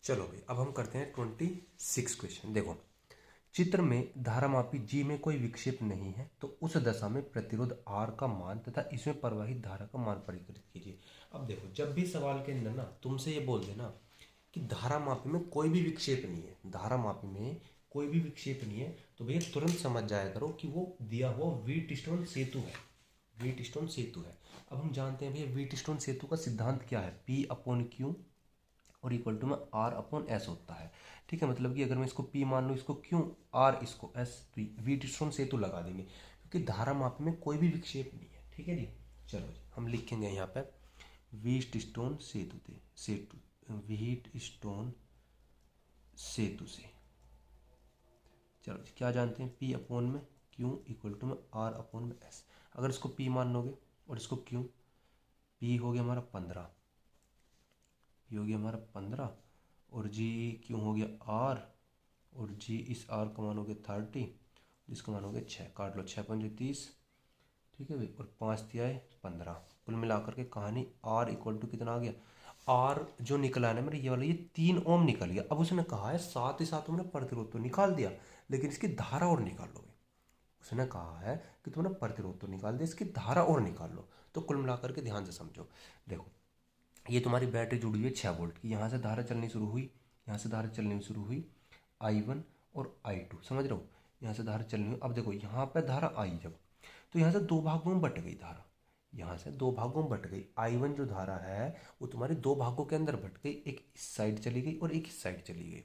चलो भाई अब हम करते हैं 26 क्वेश्चन। देखो, चित्र में धारामापी जी में कोई विक्षेप नहीं है तो उस दशा में प्रतिरोध R का मान तथा इसमें प्रवाहित धारा का मान परिवर्तित कीजिए। अब देखो, जब भी सवाल के अंदर ना तुमसे ये बोल देना कि धारामापी में कोई भी विक्षेप नहीं है, धारामापी में कोई भी विक्षेप नहीं है, तो भैया तुरंत समझ जाया करो कि वो दिया हुआ व्हीटस्टोन सेतु है। व्हीटस्टोन सेतु है। अब हम जानते हैं भैया व्हीटस्टोन सेतु का सिद्धांत क्या है, P/Q और इक्वल टू में R/S होता है। ठीक है, मतलब कि अगर मैं इसको P मान लूँ, इसको Q, R इसको S, तो व्हीटस्टोन सेतु लगा देंगे क्योंकि धारामापी में कोई भी विक्षेप नहीं है। ठीक है जी, चलो जी हम लिखेंगे यहाँ पे व्हीटस्टोन व्हीटस्टोन सेतु से। चलो जी, क्या जानते हैं P/में Q इक्वल टू में R/S। अगर इसको P मान लोगे और इसको Q, P हो गया हमारा 15, P हो गया हमारा 15 और G क्यों हो गया R, और G इस R का मान हो गया 30, जिसका मान हो गया 6, काट लो 6×5 = 30। ठीक है भाई, और 5 दिया है 15। कुल मिलाकर के कहानी R इक्वल टू कितना आ गया, R जो निकला है ना मेरे ये वाला, ये 3 ओम निकल गया। अब उसने कहा है साथ ही साथ तुमने प्रतिरोध तो निकाल दिया लेकिन इसकी धारा और निकाल लो। उसने कहा है कि तुमने प्रतिरोध तो निकाल दिया, इसकी धारा और निकाल लो। तो कुल मिलाकर के ध्यान से समझो, देखो ये तुम्हारी बैटरी जुड़ी हुई है 6 वोल्ट की, यहाँ से धारा चलनी शुरू हुई, यहाँ से धारा चलनी शुरू हुई I1 और I2, समझ रहे हो, यहाँ से धारा चलनी हुई। अब देखो यहाँ पे धारा आई जब, तो यहाँ से दो भागों में बट गई धारा, यहाँ से दो भागों में बट गई। I1 जो धारा है वो तुम्हारी दो भागों के अंदर बट गई, एक इस साइड चली गई और एक इस साइड चली गई।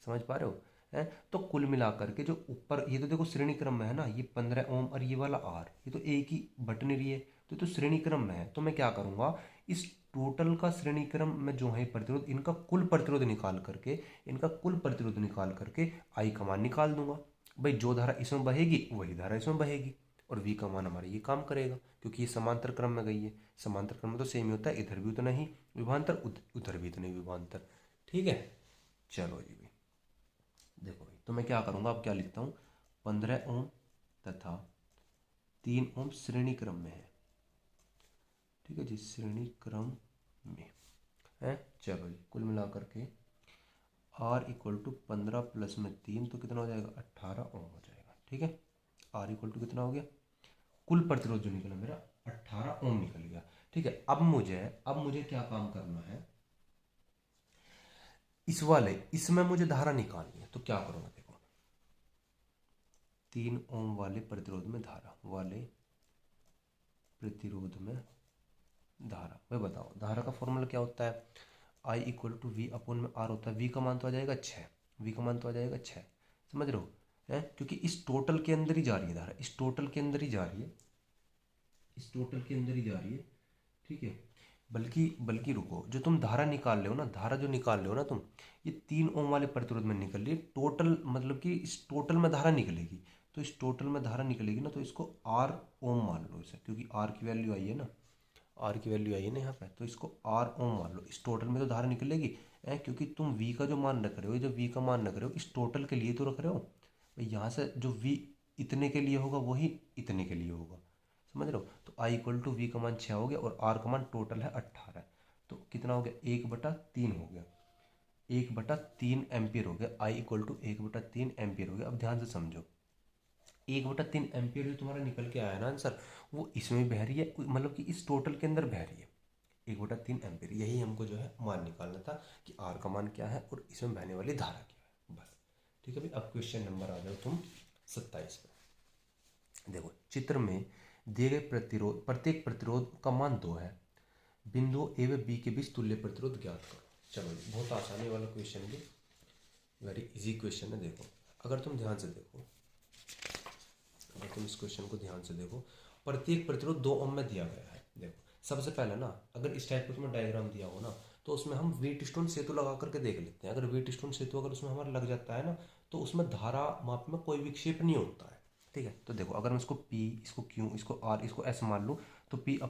समझ पा रहे हो है? तो कुल मिलाकर के जो ऊपर ये तो देखो श्रेणी क्रम में है ना, ये 15 ओम और ये वाला R, ये तो एक ही बट नहीं रही है, तो श्रेणी क्रम में है। तो मैं क्या करूँगा, इस टोटल का श्रेणी क्रम में जो है प्रतिरोध, इनका कुल प्रतिरोध निकाल करके, इनका कुल प्रतिरोध निकाल करके I का मान निकाल दूंगा। भाई जो धारा इसमें बहेगी वही धारा इसमें बहेगी और V का मान हमारा ये काम करेगा क्योंकि ये समांतर क्रम में गई है। समांतर क्रम में तो सेम ही होता है, इधर भी उतना ही विभवांतर, उधर भी उतना ही विभवांतर। ठीक है, चलो जी भाई देखो भाई, तो मैं क्या करूँगा, अब क्या लिखता हूँ, 15 ओम तथा 3 ओम श्रेणी क्रम में है। ठीक है जी, श्रेणी क्रम में है। चलो जी, कुल मिलाकर के R इक्वल टू 15 प्लस में 3 तो कितना हो जाएगा, 18 ओम हो जाएगा। ठीक है, R इक्वल टू कितना हो गया, कुल प्रतिरोध जो निकला मेरा 18 ओम निकल गया। ठीक है, अब मुझे क्या काम करना है, इसमें मुझे धारा निकालनी है। तो क्या करूँगा, देखो 3 ओम वाले प्रतिरोध में धारा, भाई बताओ धारा का फॉर्मूला क्या होता है, I इक्वल टू V/R होता है। V का मान तो आ जाएगा 6, V का मान तो आ जाएगा 6, समझ रहे हो है, क्योंकि इस टोटल के अंदर ही जा रही है धारा, इस टोटल के अंदर ही जा रही है, इस टोटल के अंदर ही जा रही है। ठीक है, बल्कि रुको, जो तुम धारा निकाल रहे हो ना, धारा जो निकाल रहे हो ना तुम, ये 3 ओम वाले प्रतिरोध में निकल रही है टोटल, मतलब कि इस टोटल में धारा निकलेगी। तो इस टोटल में धारा निकलेगी ना, तो इसको R ओम मान लो इसे, क्योंकि R की वैल्यू आई है ना, R की वैल्यू आई है ना यहाँ पे, तो इसको R ओम मान लो। इस टोटल में तो धारा निकलेगी है, क्योंकि तुम V का जो मान रख रहे हो, जो V का मान रख रहे हो इस टोटल के लिए तो रख रहे हो भाई, यहाँ से जो V इतने के लिए होगा वही इतने के लिए होगा, समझ रहे हो। तो I इक्वल टू V का मान 6 हो गया और R का मान टोटल है 18, तो कितना हो गया, 1/3 हो गया, 1/3 एम्पियर हो गया। I इक्वल टू 1/3 एम्पियर हो गया। अब ध्यान से समझो, 1/3 एम्पियर जो तुम्हारा निकल के आया ना आंसर, वो इसमें बह रही है, मतलब कि इस टोटल के अंदर बह रही है 1/3 एम्पियर। यही हमको जो है मान निकालना था कि R का मान क्या है और इसमें बहने वाली धारा क्या है, बस। ठीक है भाई, अब क्वेश्चन नंबर आ जाओ तुम 27 पे। देखो, चित्र में दिए गए प्रत्येक प्रतिरोध का मान 2 है, बिंदु ए व बी के बीच तुल्य प्रतिरोध ज्ञात करो। चलो जी, बहुत आसानी वाला क्वेश्चन भी, वेरी इजी क्वेश्चन है। देखो अगर तुम ध्यान से देखो, अगर तुम इस क्वेश्चन को ध्यान से देखो, प्रत्येक प्रतिरोध 2 ओम में दिया गया है। देखो सबसे पहले ना, अगर इस टाइप का तुम्हें डायग्राम दिया हो ना, तो उसमें हम व्हीटस्टोन सेतु लगा करके देख लेते हैं। अगर व्हीटस्टोन सेतु अगर उसमें हमारा लग जाता है ना, तो उसमें धारा माप में कोई विक्षेप नहीं होता है। ठीक है, तो देखो अगर मैं इसको P, इसको Q, इसको R, इसको S मान लूँ, तो P/Q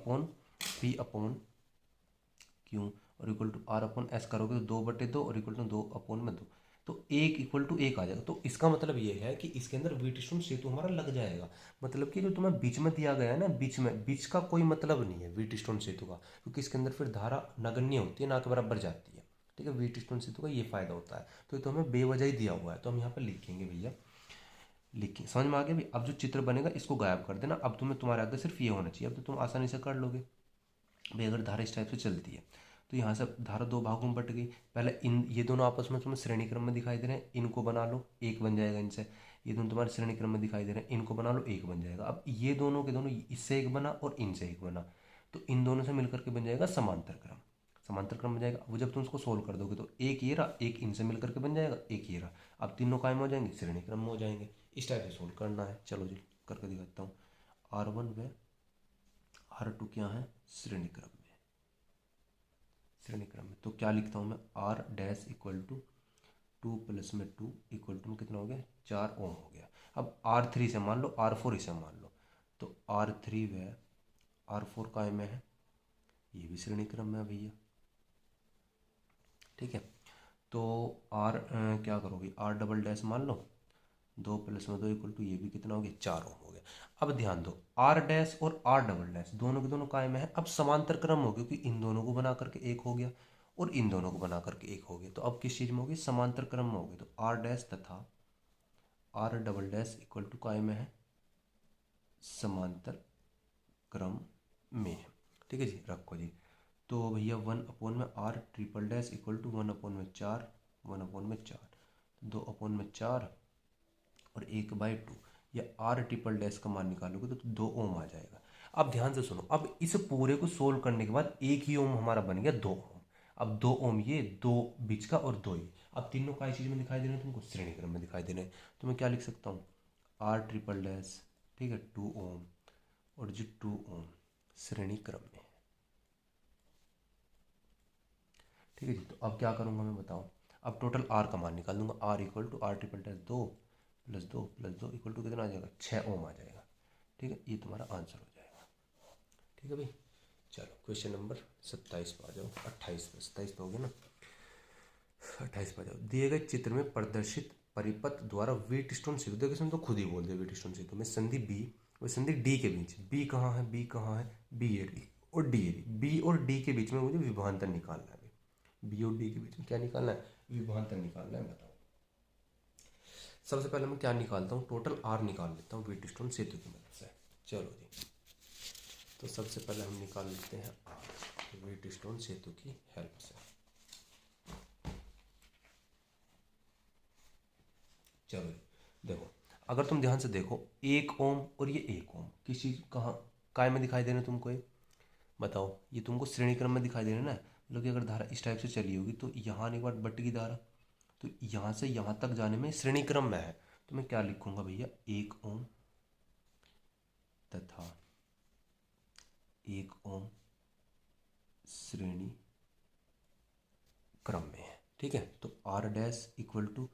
और इक्वल टू R/S करोगे तो 2/2 और इक्वल टू 2/2, तो 1 इक्वल टू 1 आ जाएगा। तो इसका मतलब ये है कि इसके अंदर व्हीटस्टोन सेतु हमारा लग जाएगा। मतलब कि जो तुम्हें बीच में दिया गया है ना, बीच का कोई मतलब नहीं है व्हीटस्टोन सेतु का, क्योंकि इसके अंदर फिर धारा नगण्य होती है, ना के बराबर जाती है। ठीक है, व्हीटस्टोन सेतु का ये फ़ायदा होता है। तो ये तो हमें बेवजह ही दिया हुआ है, तो हम यहाँ पर लिखेंगे भैया, लिखिए। समझ में आ गया भाई। अब जो चित्र बनेगा इसको गायब कर देना। अब तुम्हें तुम्हारे आगे सिर्फ ये होना चाहिए, अब तो तुम आसानी से कर लोगे भाई। अगर धारा इस टाइप से चलती है तो यहाँ से धारा दो भागों में बट गई। पहले इन ये दोनों आपस में तुम्हें श्रेणी क्रम में दिखाई दे रहे हैं, इनको बना लो, एक बन जाएगा इनसे। ये दोनों तुम्हारे श्रेणी क्रम में दिखाई दे रहे हैं, इनको बना लो, एक बन जाएगा। अब ये दोनों के दोनों इससे एक बना और इनसे एक बना, तो इन दोनों से मिलकर के बन जाएगा समांतर क्रम। समांतर क्रम बन जाएगा। वो जब तुम उसको सोल्व कर दोगे तो एक ये रहा, एक इनसे मिलकर के बन जाएगा, एक ये रहा। अब तीनों कायम हो जाएंगे, श्रेणी क्रम में हो जाएंगे। इस टाइप से सोल्व करना है। चलो जी करके दिखाता हूँ। R1 व R2 क्या है, श्रेणी क्रम में, श्रेणी क्रम में। तो क्या लिखता हूँ मैं, R dash equal to 2 plus में 2 इक्वल टू में कितना हो गया, 4 ओम हो गया। अब R3 से मान लो, R4 इसे मान लो, तो R3 व R4 काय में है, ये भी श्रेणी क्रम में है भैया। ठीक है, तो R क्या करोगे, R डबल डैश मान लो, 2 प्लस में 2 इक्वल टू ये भी कितना हो गया, 4 ओम हो गया। अब ध्यान दो, R डैश और R डबल डैश दोनों के दोनों काय में है। अब समांतर क्रम हो गया, क्योंकि इन दोनों को बना करके एक हो गया और इन दोनों को बना करके एक हो गया। तो अब किस चीज़ में होगी, समांतर क्रम में होगी। तो R डैश तथा R double dash equal to काय में है, समांतर क्रम में है। ठीक है जी, रखो जी। तो भैया 1 में R triple dash equal to 1/4, 1/4, 2/4 और 1/2। या R ट्रिपल डैश का मान निकालोगे तो 2 ओम आ जाएगा। अब ध्यान से सुनो, अब इस पूरे को सोल्व करने के बाद एक ही ओम हमारा बन गया 2 ओम। अब 2 ओम ये, 2 बीच का और 2 ये। अब तीनों का चीज़ में दिखाई दे रहे हैं तुमको, श्रेणी क्रम में दिखाई दे रहे हैं। तो मैं क्या लिख सकता हूँ, R ट्रिपल डैश, ठीक है, 2 ओम और जो 2 ओम श्रेणी क्रम में। ठीक है जी, तो अब क्या करूँगा मैं बताओ। अब टोटल R का मान निकाल दूंगा। R equal to R triple dash 2 plus 2 plus 2 equal to कितना आ जाएगा, 6 ओम आ जाएगा। ठीक है, ये तुम्हारा आंसर हो जाएगा। ठीक है भाई, चलो क्वेश्चन नंबर 27 पर आ जाओ। 28 पर, 27 पे हो गया ना, 28 पर आ जाओ। दिए गए चित्र में प्रदर्शित परिपथ द्वारा व्हीटस्टोन सेतु, देखो इसमें तो खुद ही बोल दिया, व्हीटस्टोन सेतु में संधि बी और संधि डी के बीच, बी कहाँ है, बी कहाँ है, बी ए डी और डी ए डी, बी और डी के बीच में मुझे विभवांतर निकालना है। बी और डी के बीच में क्या निकालना है, विभवांतर निकालना है। बताओ, सबसे पहले मैं क्या निकालता हूँ, टोटल R निकाल लेता हूँ व्हीटस्टोन सेतु की मदद से। चलो जी, तो सबसे पहले हम निकाल लेते हैं R व्हीटस्टोन सेतु की हेल्प से। चलो देखो, अगर तुम ध्यान से देखो, 1 ओम और ये 1 ओम किस चीज़ कहाँ काय में दिखाई दे रहे हैं तुमको, ये बताओ। ये तुमको श्रेणी क्रम में दिखाई दे रहे हैं ना। मतलब कि अगर धारा इस टाइप से चली होगी तो यहाँ आने के बाद बट की धारा, तो यहाँ से यहाँ तक जाने में श्रेणी क्रम में है। तो मैं क्या लिखूंगा भैया, 1 ओम तथा 1 ओम श्रेणी क्रम में है। ठीक है, तो R dash equal to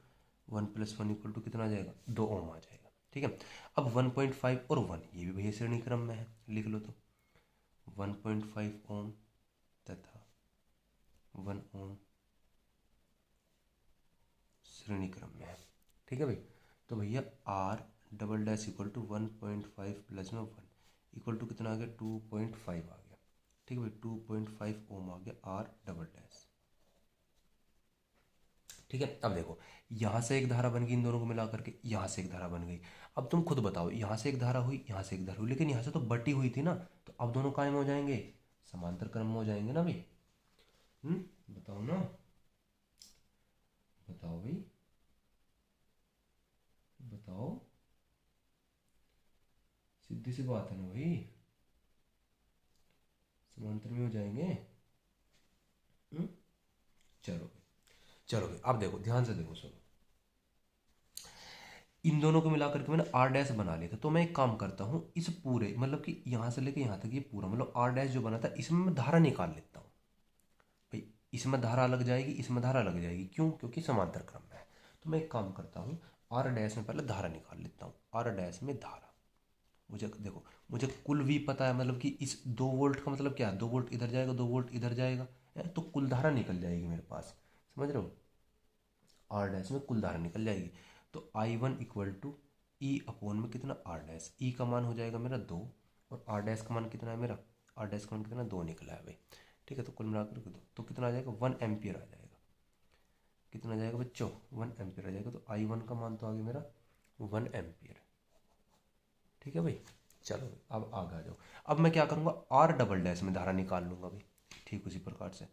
1 plus 1 equal to कितना आ जाएगा, 2 ओम आ जाएगा। ठीक है, अब 1.5 और 1 ये भी भैया श्रेणी क्रम में है, लिख लो। तो 1.5 ओम तथा 1 ओम श्रेणी क्रम में है। ठीक है भाई, तो भैया R double dash equal to 1.5 plus में 1 इक्वल टू कितना आ गया, 2.5 आ गया। ठीक है भाई, 2.5 ओम आ गया R डबल डैश। ठीक है, अब देखो, यहाँ से एक धारा बन गई, इन दोनों को मिला करके यहाँ से एक धारा बन गई। अब तुम खुद बताओ, यहाँ से एक धारा हुई, यहाँ से एक धारा हुई, लेकिन यहाँ से तो बटी हुई थी ना, तो अब दोनों कायम हो जाएंगे, समांतर क्रम में हो जाएंगे ना भाई। बताओ ना, बताओ भाई, बताओ, सीधी सी बात है ना भाई, समांतर में हो जाएंगे। चलो भाई, चलो भाई, अब देखो ध्यान से देखो, सुनो, इन दोनों को मिलाकर के मैंने R डैश बना लिया था। तो मैं एक काम करता हूँ, इस पूरे मतलब कि यहाँ से लेके यहाँ तक ये पूरा मतलब R डैश जो बना था, इसमें मैं धारा निकाल लेता हूँ भाई। इसमें धारा लग जाएगी, इसमें धारा लग जाएगी, क्यों, क्योंकि समांतर क्रम में है। तो मैं एक काम करता हूँ, R डैश में पहले धारा निकाल लेता हूँ। R डैश में धारा, मुझे देखो, मुझे कुल भी पता है, मतलब कि इस 2 वोल्ट का मतलब क्या है, 2 वोल्ट इधर जाएगा, 2 वोल्ट इधर जाएगा, है तो कुल धारा निकल जाएगी मेरे पास। समझ रहे हो, R डैश में कुल धारा निकल जाएगी। तो I1 equal to E upon में कितना, R डैश, ई का मान हो जाएगा मेरा 2 और R डैश का मान कितना है मेरा, R डैश का मान कितना, 2 निकला है भाई। ठीक है, तो कुल मिलाकर के 2, तो कितना आ जाएगा, 1 एम्पियर आ जाएगा। कितना जाएगा बच्चों 1 एम्पियर आ जाएगा। तो I1 का मान तो आ गया मेरा 1 एम्पियर। ठीक है भाई, चलो अब आगे आ जाओ। अब मैं क्या करूँगा, आर डबल डैश में धारा निकाल लूँगा भाई, ठीक उसी प्रकार से।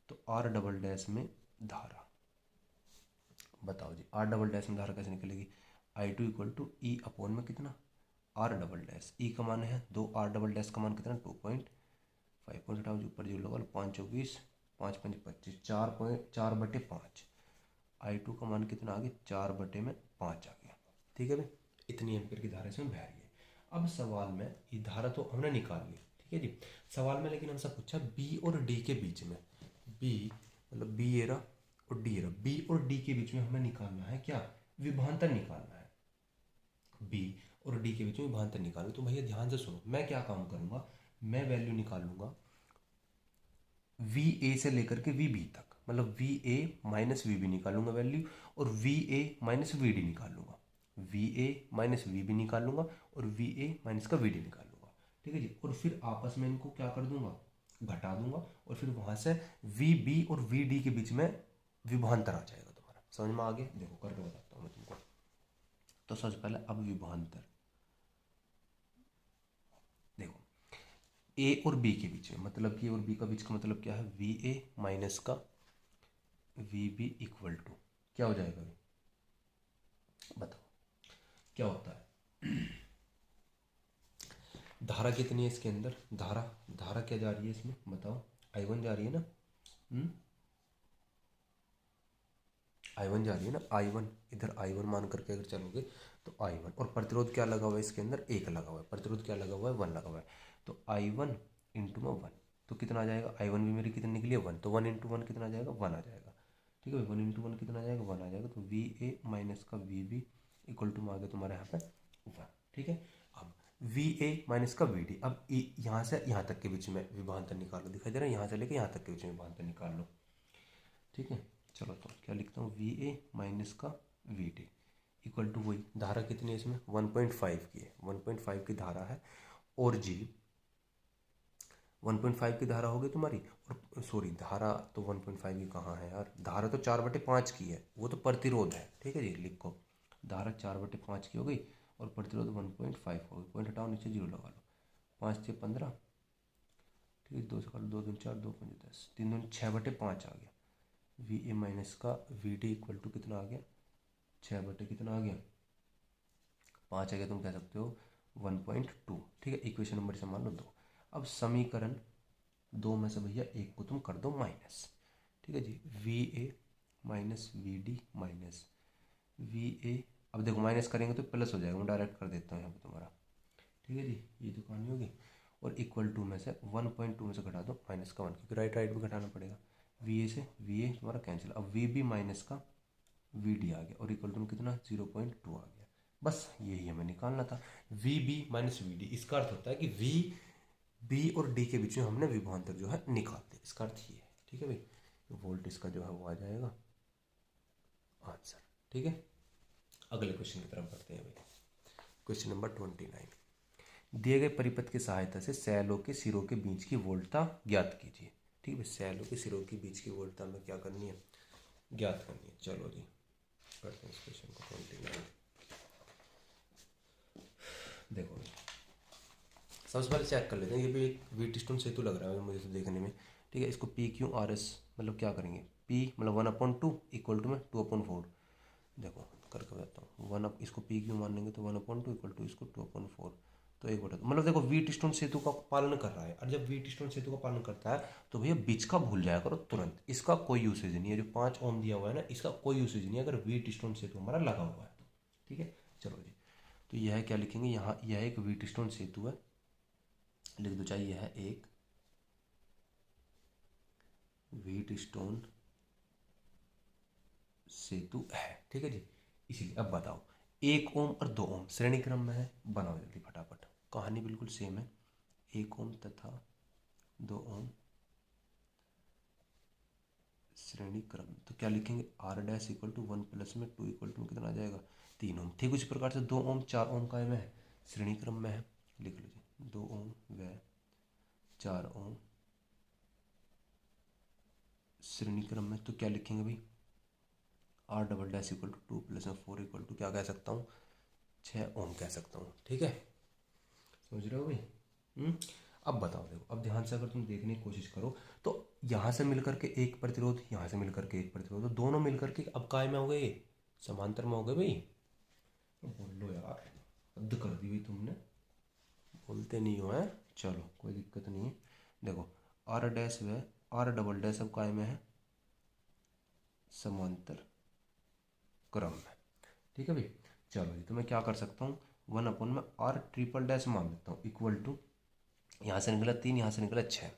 तो आर डबल डैश में धारा, बताओ जी आर डबल डैश में धारा कैसे निकलेगी, I2 equal to E upon में कितना आर डबल डैश, ई का मान है 2, आर डबल डैश का मान कितना 2.5 पॉइंट हटाओ जी, ऊपर जो लगा 5 24 5 5 25 4.4/5। I2 का मान कितना आ गया 4/5 आ गया। ठीक है भाई, इतनी एम्पीयर की धारा इसमें बह रही है। अब सवाल में ये धारा तो हमने निकाल ली, ठीक है जी। सवाल में लेकिन हमसे पूछा बी और डी के बीच में, बी मतलब बी एरा और डी एरा, बी और डी के बीच में हमें निकालना है क्या, विभवांतर निकालना है। बी और डी के बीच में विभवांतर निकालना। तो भैया ध्यान से सुनो, मैं क्या काम करूंगा, मैं वैल्यू निकालूंगा वी ए से लेकर के वी बी तक, मतलब V A minus V B निकालूंगा वैल्यू, और V A minus V D निकालूंगा, V A minus V B निकालूंगा, और वी ए माइनस का वी डी निकालूंगा। ठीक है जी, और फिर आपस में इनको क्या कर दूंगा, घटा दूंगा, और फिर वहां से वी बी और वी डी के बीच में विभवांतर आ जाएगा तुम्हारा। समझ में आ गया, देखो करके बताता हूँ मैं तुमको। तो सबसे पहले अब विभवांतर देखो, ए और बी के बीच में, मतलब ए और बी का बीच का मतलब क्या है, वी ए माइनस का वी बी इक्वल टू क्या हो जाएगा भाई, बताओ क्या होता है। धारा कितनी है इसके अंदर, धारा क्या जा रही है इसमें, बताओ I1 जा रही है ना, I1 जा रही है ना, I1 इधर I1 मान करके अगर चलोगे तो I1, और प्रतिरोध क्या लगा हुआ है इसके अंदर, 1 लगा हुआ है, प्रतिरोध क्या लगा हुआ है 1 लगा हुआ है। तो I1 इंटू में 1 तो कितना आ जाएगा, I1 भी मेरी कितनी निकली है 1, तो 1 इंटू 1 कितना आ जाएगा 1 आ जाएगा। ठीक है, 1 इंटू 1 कितना आ जाएगा 1 आ जाएगा। तो वी ए माइनस का वी बी इक्वल टू में आ गया तुम्हारे यहाँ पे 1। ठीक है, अब वी ए माइनस का वी डी, अब यहाँ से यहाँ तक के बीच में विभवांतर निकालो, दिखाई दे रहा है, यहाँ से लेके यहाँ तक के बीच में विभवांतर निकाल लो। ठीक है, चलो तो क्या लिखता हूँ, वी ए माइनस का वी डी इक्वल टू वही, धारा कितनी है इसमें 1.5 की है, 1.5 की धारा है, और जी 1.5 की धारा होगी तुम्हारी, और सॉरी धारा तो 1.5 की कहाँ है यार, धारा तो 4/5 की है, वो तो प्रतिरोध है। ठीक है जी, लिखो धारा 4/5 की हो गई, और प्रतिरोध 1.5 हो गई, पॉइंट हटाओ नीचे 0 लगा लो, 5 6 15, ठीक है 2 से 2 दूनी 4 2 5 10, 3 दूनी 6/5 आ गया। वी ए माइनस का वी डी इक्वल टू कितना आ गया 6 कितना आ गया 5 आ गया, तुम कह सकते हो 1.2। ठीक है, इक्वेशन नंबर से मान लो 2। अब समीकरण 2 में से भैया एक को तुम कर दो माइनस। ठीक है जी, V A minus V D minus V A, अब देखो माइनस करेंगे तो प्लस हो जाएगा, मैं डायरेक्ट कर देता हूँ यहाँ पे तुम्हारा। ठीक है जी, ये तो कहानी होगी, और इक्वल टू में से 1.2 में से घटा दो माइनस का 1, क्योंकि राइट राइट भी घटाना पड़ेगा। वी ए से वी ए तुम्हारा कैंसिल, अब वी बी माइनस का वी डी आ गया, और इक्वल टू में कितना 0.2 आ गया। बस यही हमें निकालना था, V B minus V D. इसका अर्थ होता है कि वी बी और डी के बीच में हमने विभवांतर जो है निकाल दिया, इसका अर्थ ये है। ठीक है भाई, वोल्ट इसका जो है वो आ जाएगा आंसर। ठीक है, अगले क्वेश्चन की तरफ बढ़ते हैं भाई। क्वेश्चन नंबर 29, दिए गए परिपथ की सहायता से सैलों के सिरों के बीच की वोल्टता ज्ञात कीजिए। ठीक है, सैलों के सिरों के बीच की वोल्टता में क्या करनी है, ज्ञात करनी है। चलो जी करते हैं इस क्वेश्चन को 29। देखो सबसे पहले चेक कर लेते हैं, ये भी एक व्हीट स्टोन सेतु लग रहा है मुझे तो देखने में। ठीक है, इसको पी क्यू आर एस मतलब क्या करेंगे, पी मतलब 1/2 इक्वल टू में 2/4। देखो करके बताता हूँ, इसको पी क्यू मान लेंगे तो 1/2 इक्वल टू इसको 2/4, तो 1/2। मतलब देखो व्हीट स्टोन सेतु का पालन कर रहा है, और जब व्हीट स्टोन सेतु का पालन करता है तो भैया बीच का भूल जाया करो तुरंत, इसका कोई यूसेज नहीं है। जो 5 ओम दिया हुआ है ना, इसका कोई यूसेज नहीं है अगर व्हीट स्टोन सेतु हमारा लगा हुआ है तो। ठीक है, चलो जी, तो यह क्या लिखेंगे यहाँ, यह एक व्हीट स्टोन सेतु है, लिख दो चाहिए है एक व्हीट स्टोन सेतु है। ठीक है जी, इसीलिए अब बताओ 1 ओम और 2 ओम श्रेणी क्रम में है, बनाओ जल्दी फटाफट, कहानी बिल्कुल सेम है। 1 ओम तथा 2 ओम श्रेणी क्रम, तो क्या लिखेंगे R dash equal to 1 plus में 2 इक्वल टू कितना आ जाएगा 3 ओम। ठीक उसी प्रकार से 2 ओम 4 ओम का में है, श्रेणी क्रम में है, लिख लो जी 2 ओम व 4 ओम श्रेणी क्रम में, तो क्या लिखेंगे भाई R double dash equal to 2 plus में 4 इक्वल टू क्या कह सकता हूँ, 6 ओम कह सकता हूँ। ठीक है, समझ रहे हो भाई। अब बताओ, देखो अब ध्यान से अगर तुम देखने की कोशिश करो तो यहाँ से मिलकर के एक प्रतिरोध, यहाँ से मिलकर के एक प्रतिरोध, तो दोनों मिलकर के अब काय में हो गए, समांतर में हो गए भाई। बोल लो यार, हद कर दी भाई तुमने, बोलते नहीं हो है। चलो कोई दिक्कत नहीं है। देखो आर डैश व आर डबल डैश अब काय में है, समांतर क्रम में। ठीक है भाई। चलो जी, तो मैं क्या कर सकता हूँ, 1 में आर ट्रिपल डैश मान लेता हूँ इक्वल टू, यहाँ से निकला 3, यहाँ से निकला 6,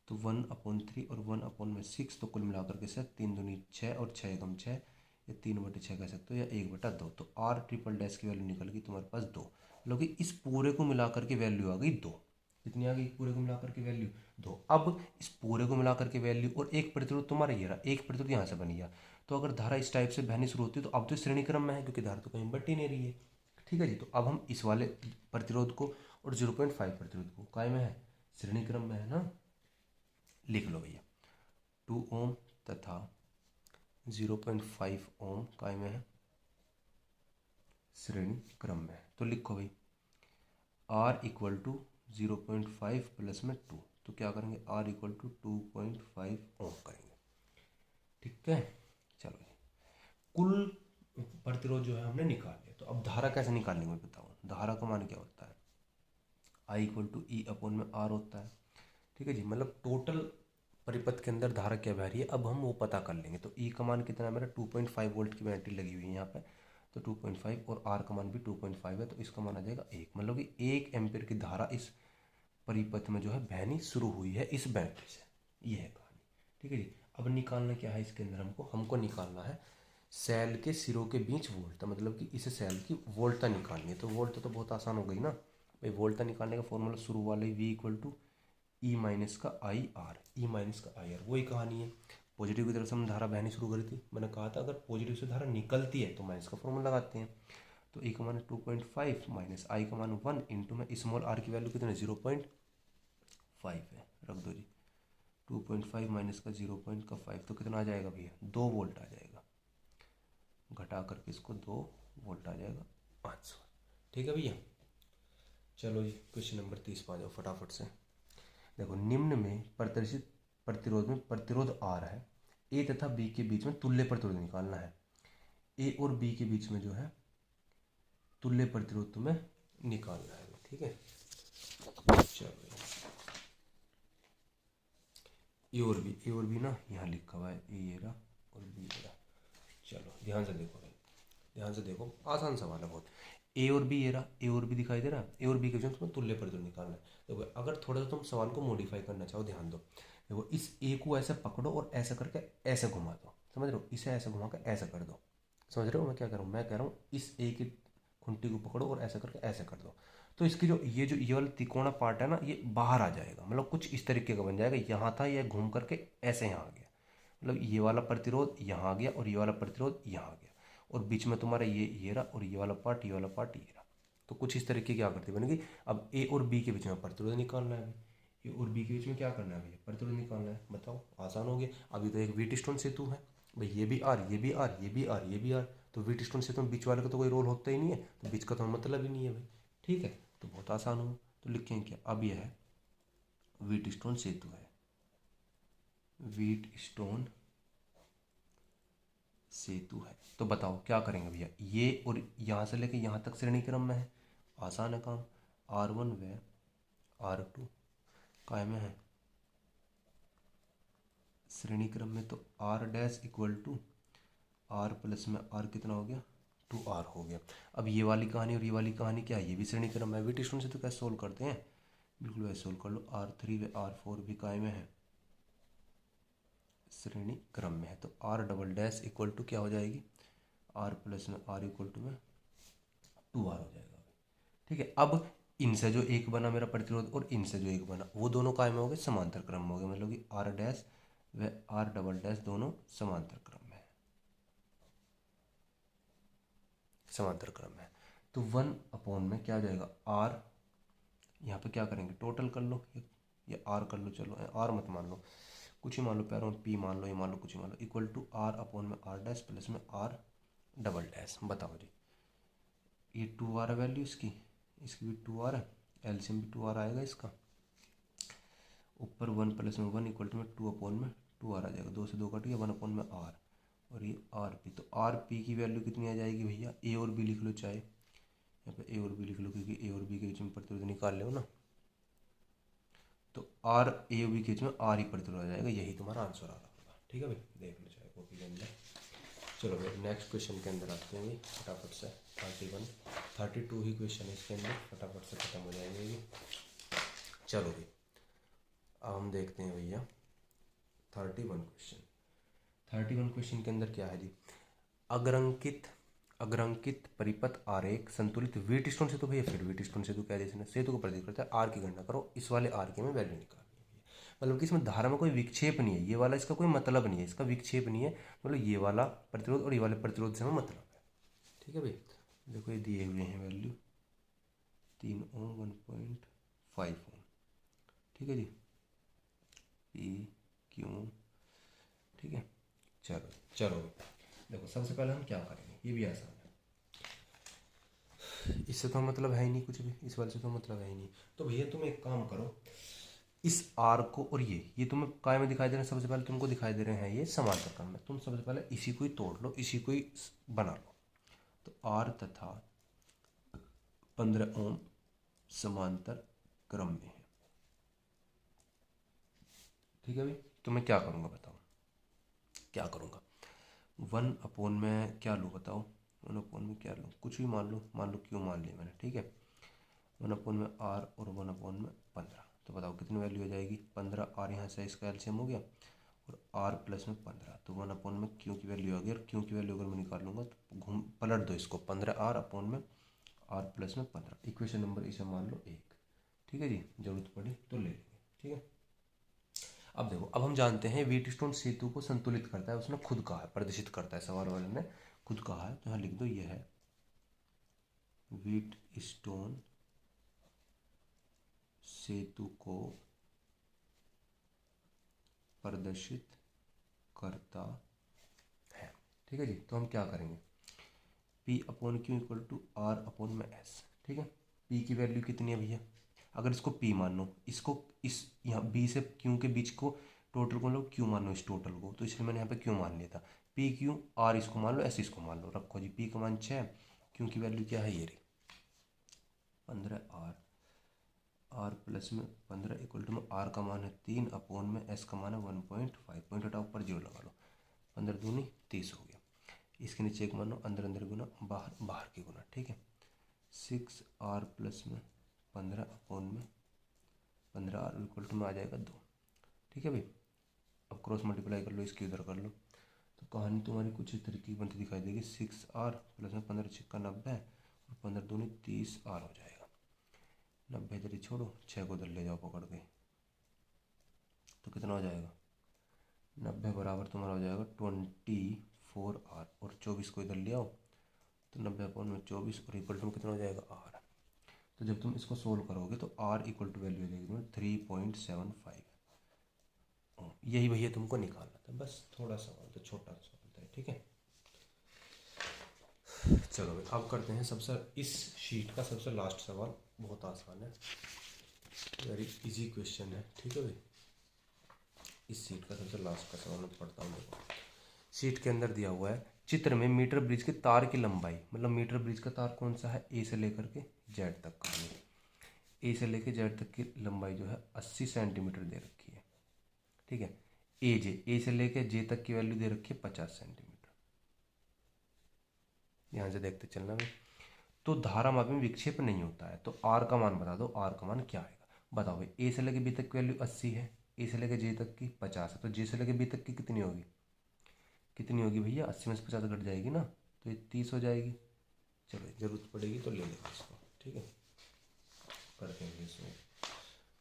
तो 1/3 और 1/6, तो कुल मिलाकर के सर 3 दूनी 6 और 6 एकम 6, या 3/6 कह सकते हो, या 1/2। तो आर ट्रिपल डैश की वैल्यू निकल गई तुम्हारे पास 2। लोग इस पूरे को मिलाकर के वैल्यू आ गई 2। कितनी आ गई पूरे को मिलाकर के वैल्यू 2। अब इस पूरे को मिलाकर के वैल्यू और एक प्रतिरोध तुम्हारा ये रहा, एक प्रतिरोध यहाँ से बन गया। तो अगर धारा इस टाइप से बहनी शुरू होती है तो अब तो श्रेणी क्रम में है, क्योंकि धारा तो कहीं बट ही नहीं रही है। ठीक है जी, तो अब हम इस वाले प्रतिरोध को और 0.5 प्रतिरोध को काय में है, श्रेणी क्रम में है ना। लिख लो भैया, 2 ओम तथा 0.5 ओम काय में है, श्रेणी क्रम में है। तो लिखो भाई R इक्वल टू 0.5 प्लस में 2, तो क्या करेंगे R इक्वल टू 2.5 ओम करेंगे। ठीक है, चलो जी, कुल प्रतिरोध जो है हमने निकाल लिया। तो अब धारा कैसे निकालेंगे बताओ। धारा का मान क्या होता है, I equal to E upon में R होता है। ठीक है जी, मतलब टोटल परिपथ के अंदर धारा क्या बह रही है, अब हम वो पता कर लेंगे। तो ई का मान कितना है मेरा, 2.5 वोल्ट की बैटरी लगी हुई है यहाँ पे, तो 2.5, और आर का मान भी 2.5 है, तो इसका मान आ जाएगा 1। मतलब कि 1 एम्पीयर की धारा इस परिपथ में जो है बहनी शुरू हुई है इस बैटरी से, ये है कहानी। ठीक है जी, अब निकालना क्या है इसके अंदर, हमको निकालना है सेल के सिरों के बीच वोल्टता, मतलब कि इस सेल की वोल्टता निकालनी है। तो वोल्टता तो बहुत आसान हो गई ना भाई। वोल्टता निकालने का फॉर्मूला शुरू वाले V equal to E minus का आई आर, ई माइनस का आई आर, वही कहानी है। पॉजिटिव की तरफ से हम धारा बहनी शुरू करी थी, मैंने कहा था अगर पॉजिटिव से धारा निकलती है तो माइनस का फॉर्मूला लगाते हैं। तो ई का मान 2.5 माइनस आई का मान 1 इंटू में स्मॉल आर की वैल्यू कितनी 0.5 है, रख दो जी। 2.5 माइनस का 0.5 तो कितना आ जाएगा भैया, 2 वोल्ट आ जाएगा। घटा करके इसको 2 वोल्ट आ जाएगा आंसर। ठीक है भैया, चलो जी क्वेश्चन नंबर 30 पे आ जाओ फटाफट से। देखो निम्न में प्रदर्शित प्रतिरोध में प्रतिरोध आर है, ए तथा बी के बीच में तुल्य प्रतिरोध निकालना है। ए और बी के बीच में जो है तुल्य प्रतिरोध तुम्हें निकालना है। ठीक है, चलो ए और बी ना यहाँ लिखा हुआ है, ए रहा और बी रहा। चलो ध्यान से देखो भाई, ध्यान से देखो, आसान सवाल है बहुत। ए और बी ये रहा, ए और बी दिखाई दे रहा है, ए और बी के बीच में तुम्हें तुल्य प्रतिरोध निकालना है। देखो अगर थोड़ा सा तुम सवाल को मॉडिफाई करना चाहो, ध्यान दो। देखो इस ए को ऐसे पकड़ो और ऐसे करके ऐसे घुमा दो, समझ रहे हो, इसे ऐसे घुमा के ऐसे कर दो। समझ रहे हो मैं क्या कर रहा हूँ, मैं कह रहा हूँ इस ए की खुंटी को पकड़ो और ऐसे करके ऐसे कर दो। तो इसकी जो ये वाला तिकोना पार्ट है ना, ये बाहर आ जाएगा, मतलब कुछ इस तरीके का बन जाएगा। यहाँ था, ये घूम करके ऐसे यहाँ आ गया, मतलब ये वाला प्रतिरोध यहाँ आ गया और ये वाला प्रतिरोध यहाँ आ गया, और बीच में तुम्हारा ये रहा, और ये वाला पार्ट ये रहा। तो कुछ इस तरीके की आकृति बनेगी। अब ए और बी के बीच में प्रतिरोध निकालना है। ए और बी के बीच में क्या करना है भैया, प्रतिरोध निकालना है। बताओ, आसान हो गया। अभी तो एक व्हीटस्टोन सेतु है भाई, ये भी आर, ये भी आर, ये भी आर, ये भी आर, तो व्हीटस्टोन सेतु में बीच वाले का तो कोई रोल होता ही नहीं है, तो बीच का तो मतलब ही नहीं है भाई। ठीक है, तो बहुत आसान हो, तो लिखेंगे क्या, अब यह है व्हीटस्टोन सेतु है, व्हीटस्टोन सेतु है। तो बताओ क्या करेंगे भैया, ये और यहाँ से लेके यहाँ तक श्रेणी क्रम में है, आसान है काम। R1 व R2 काय में है, श्रेणी क्रम में। तो R dash equal to R plus में R कितना हो गया, 2R हो गया। अब ये वाली कहानी और ये वाली कहानी क्या है, ये भी श्रेणी क्रम है। व्हीटस्टोन से तो कैसे सोल्व करते हैं, बिल्कुल वैसे सोल्व कर लो। R3 व R4 भी काय में है, श्रेणी क्रम में है। तो R double dash equal to क्या हो जाएगी, R प्लस में R इक्वल टू में 2R हो जाएगा। ठीक है, अब इनसे जो एक बना मेरा प्रतिरोध और इनसे जो एक बना, वो दोनों काय में हो गए, समांतर क्रम में हो गए। मतलब कि R डैश व R डबल डैश दोनों समांतर क्रम में है, समांतर क्रम में है। तो 1 में क्या हो जाएगा, R, यहाँ पे क्या करेंगे टोटल कर लो, ये R कर लो, चलो R मत मान लो, कुछ ही मान लो प्यारों में, पी मान लो, ये मान लो, कुछ ही मान लो, इक्वल टू आर अपॉन में आर डैश प्लस में आर डबल डैश। बताओ जी, ये 2 आ रहा है वैल्यू इसकी, इसकी भी 2 आ रहा है, एलसीएम भी 2 आ रहा आएगा इसका, ऊपर 1 प्लस में 1 इक्वल टू में 2 अपॉन में 2 आ जाएगा, 2 से 2 कट गया, 1 अपॉन में आर, और ये आर पी। तो आर पी की वैल्यू कितनी आ जाएगी भैया, ए और बी लिख लो, चाहे यहाँ पे ए और बी लिख लो, क्योंकि ए और बी के बीच में प्रतिरोध निकाल लो ना, तो आर ए और बी के बीच में आर ही प्रतिरोध आ जाएगा, यही तुम्हारा आंसर आ रहा होगा। ठीक है भाई, देख लो चाहे कॉपी के अंदर। चलो भाई नेक्स्ट क्वेश्चन के अंदर आते हैं भाई फटाफट से। 32 ही क्वेश्चन है इसके अंदर, फटाफट से खत्म हो जाएंगे ये। चलो भाई अब हम देखते हैं भैया 31 क्वेश्चन। 31 क्वेश्चन के अंदर क्या है जी, अग्रंकित परिपथ आरेख संतुलित व्हीट स्टोन से, तो भैया फिर व्हीट स्टोन सेतु क्या जैसे सेतु को प्रतीक करता है, आर की गणना करो, इस वाले आर की में वैल्यू निकालनी है। मतलब कि इसमें धारा में कोई विक्षेप नहीं है, ये वाला इसका कोई मतलब नहीं है, इसका विक्षेप नहीं है, मतलब ये वाला प्रतिरोध और ये वाले प्रतिरोध से हमें मतलब है। ठीक है भाई, देखो ये दिए हुए हैं वैल्यू 3 ओम 1.5 ओम। ठीक है जी, पी क्यू। ठीक है, चलो चलो देखो सबसे पहले हम क्या करेंगे, ये भी आसान है, इससे तो मतलब है ही नहीं कुछ भी, इस वाले से तो मतलब है ही नहीं। तो भैया तुम एक काम करो, इस आर को और ये तुम्हें काय में दिखाई दे रहे हैं, सबसे पहले तुमको दिखाई दे रहे हैं ये समांतर क्रम में, तुम सबसे पहले इसी को ही तोड़ लो, इसी को ही बना लो। तो आर तथा 15 ओम समांतर क्रम में है। ठीक है भाई, तो मैं क्या करूँगा बताओ, क्या करूँगा, 1 अपॉन में क्या लूँ बताओ, 1 अपॉन में क्या लूँ, कुछ भी मान लो क्यों मान लिया मैंने। ठीक है, 1 अपॉन में आर और 1 अपॉन में 15, तो बताओ कितनी वैल्यू हो जाएगी, 15 आर यहाँ से इसका एलसीएम हो गया, और आर प्लस में 15, तो 1 अपॉन में क्यू की वैल्यू आ गई, और क्यू की वैल्यू अगर मैं निकाल लूँगा तो घूम पलट दो इसको, 15 आर अपॉन में आर प्लस में 15, इक्वेशन नंबर इसे मान लो 1। ठीक है जी, जरूरत पड़ी तो ले लेंगे। ठीक है, अब देखो, अब हम जानते हैं व्हीट स्टोन सेतु को संतुलित करता है, उसने खुद कहा है, प्रदर्शित करता है, सवाल वाले ने खुद कहा है, तो यहाँ लिख दो, ये है व्हीट स्टोन सेतु को प्रदर्शित करता है। ठीक है जी, तो हम क्या करेंगे, P upon Q equal to R upon में एस। ठीक है, P की वैल्यू कितनी है भैया, अगर इसको P मान लो, इसको इस यहाँ B से Q के बीच को टोटल को लो Q मान लो, इस टोटल को, तो इसलिए मैंने यहाँ पे Q मान लिया था, P Q R इसको मान लो, S इसको मान लो, रखो जी, P का मान 6, Q की वैल्यू क्या है, ये रही 15 आर प्लस में 15 इक्वल टू में आर का मान है 3 अपॉन में एस का मान है 1.5, पॉइंट हटाओ ऊपर 0 लगा लो, 15 दूनी 30 हो गया, इसके नीचे एक मानो अंदर अंदर गुना बाहर बाहर की गुना। ठीक है, 6 आर प्लस में 15 अपॉन में 15 आर इक्वल टू में आ जाएगा 2। ठीक है भाई, अब क्रॉस मल्टीप्लाई कर लो, इसकी उधर कर लो, तो कहानी तुम्हारी कुछ इस तरीके की बनती दिखाई देगी, 6 आर प्लस में 15 6 90 और 15 दूनी 30 आर हो जाएगा, 90 इधर ही छोड़ो, 6 को उधर ले जाओ पकड़ के, तो कितना हो जाएगा, 90 बराबर तुम्हारा हो जाएगा 24 आर, और 24 को इधर ले आओ, तो 90 अपॉन में 24 और इक्वल टू कितना हो जाएगा आर। तो जब तुम इसको सोल्व करोगे तो आर इक्वल टू वैल्यू हो जाएगी तुम्हें 3.75। यही भैया तुमको निकालना था, बस थोड़ा सवाल था, छोटा सवाल था। ठीक है, चलो भाई अब करते हैं सबसे इस शीट का सबसे लास्ट सवाल, बहुत आसान है, वेरी इजी क्वेश्चन है। ठीक है भाई, इस शीट का सबसे लास्ट का सवाल मैं पढ़ता हूँ। देखो शीट के अंदर दिया हुआ है, चित्र में मीटर ब्रिज के तार की लंबाई, मतलब मीटर ब्रिज का तार कौन सा है, ए से लेकर के जेड तक का, ए से लेकर जेड तक की लंबाई जो है 80 सेंटीमीटर दे रखी है। ठीक है, ए से लेकर जे तक की वैल्यू दे रखी है 50 सेंटीमीटर, यहाँ से देखते चलना भाई। तो धारा मापी में विक्षेप नहीं होता है, तो आर का मान बता दो, आर का मान क्या आएगा बताओ भाई। ए से लेकर बी तक की वैल्यू 80 है, ए से लेकर जे तक की 50 है, तो जे से लेकर बी तक की कितनी होगी, कितनी होगी भैया, 80 में से 50 घट जाएगी ना, तो ये 30 हो जाएगी। चलो जरूरत पड़ेगी तो ले लेंगे इसको। ठीक है, करते हैं इसमें,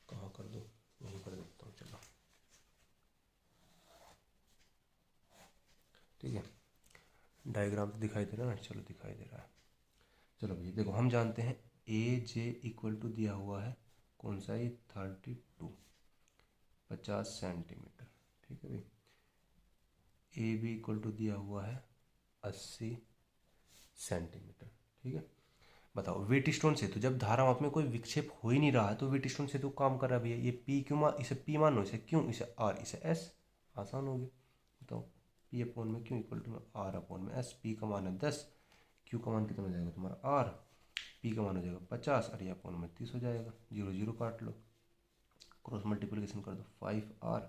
कहाँ कर दो, यहीं कर देता हूँ, चलो ठीक है, डायग्राम तो दिखाई दे रहा है ना, चलो दिखाई दे रहा है। चलो भैया देखो, हम जानते हैं ए जे इक्वल टू दिया हुआ है कौन सा, ये 32 50 सेंटीमीटर। ठीक है भाई। ए बी इक्वल टू दिया हुआ है 80 सेंटीमीटर। ठीक है, बताओ व्हीटस्टोन सेतु, जब धारा माप में कोई विक्षेप हो ही नहीं रहा है तो व्हीटस्टोन सेतु काम कर रहा है भैया। ये पी क्यों मान, इसे पी मान लो, इसे क्यों, इसे आर, इसे एस, आसान हो गया। बताओ पी अपोन में क्यों इक्वल टू आर अपोन में एस। पी का मान है 10, क्यू का मान कितना हो जाएगा तुम्हारा आर, पी का मान हो जाएगा 50 और ये अपोन में 30 हो जाएगा। 0 0 काट लो, क्रॉस मल्टीप्लिकेशन कर दो, 5r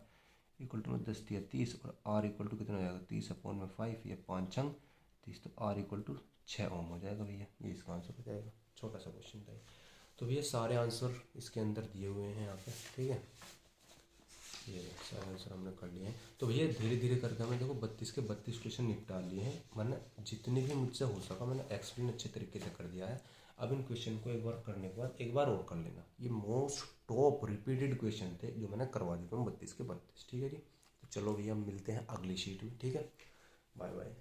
इक्वल टू में 10 दिया 30 और r इक्वल टू कितना हो जाएगा 30 अपोन में 5, ये 5 छंग 30, तो r इक्वल टू 6 ओम हो जाएगा भैया। ये इसका आंसर हो जाएगा। छोटा सा क्वेश्चन था ये। तो भैया सारे आंसर इसके अंदर दिए हुए हैं यहाँ पे। ठीक है, ये सारे आंसर हमने कर लिए हैं। तो भैया धीरे धीरे करके हमने देखो 32 के 32 क्वेश्चन निपटा लिए हैं। मैंने जितने भी मुझसे हो सका मैंने एक्सप्लेन अच्छे तरीके से कर दिया है। अब इन क्वेश्चन को एक बार करने के बाद एक बार और कर लेना। ये मोस्ट टॉप रिपीटेड क्वेश्चन थे जो मैंने करवा दिए थे 32 के 32। ठीक है जी, तो चलो भैया मिलते हैं अगली शीट में। ठीक है, बाय बाय।